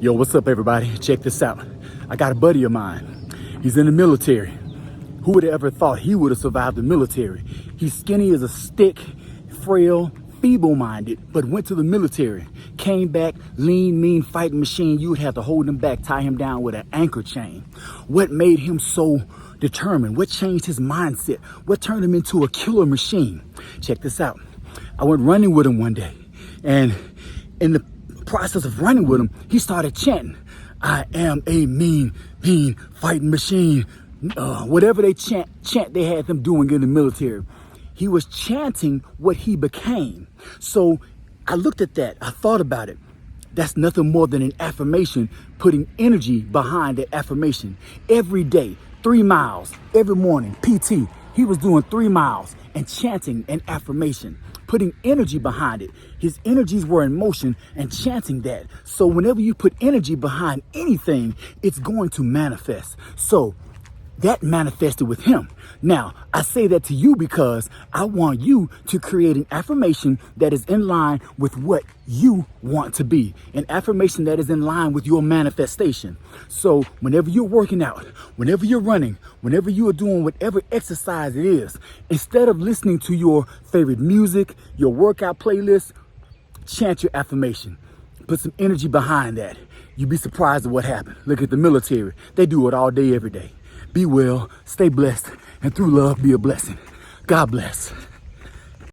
Yo, what's up, everybody? Check this out. I got a buddy of mine. He's in the military. Who would have ever thought he would have survived the military? He's skinny as a stick, frail, feeble-minded, but went to the military. Came back, lean, mean fighting machine. You would have to hold him back, tie him down with an anchor chain. What made him so determined? What changed his mindset? What turned him into a killer machine? Check this out. I went running with him one day, and in the process of running with him, he started chanting, "I am a mean fighting machine." Whatever they chant they had them doing in the military. He was chanting what he became. So I looked at that. I thought about it. That's nothing more than an affirmation, putting energy behind that affirmation. Every day, 3 miles, every morning, PT. He was doing 3 miles and chanting an affirmation, putting energy behind it. His energies were in motion and chanting that. So whenever you put energy behind anything, it's going to manifest. So that manifested with him. Now, I say that to you because I want you to create an affirmation that is in line with what you want to be, an affirmation that is in line with your manifestation. So whenever you're working out, whenever you're running, whenever you are doing whatever exercise it is, instead of listening to your favorite music, your workout playlist, chant your affirmation. Put some energy behind that. You'd be surprised at what happened. Look at the military. They do it all day, every day. Be well, stay blessed, and through love, be a blessing. God bless.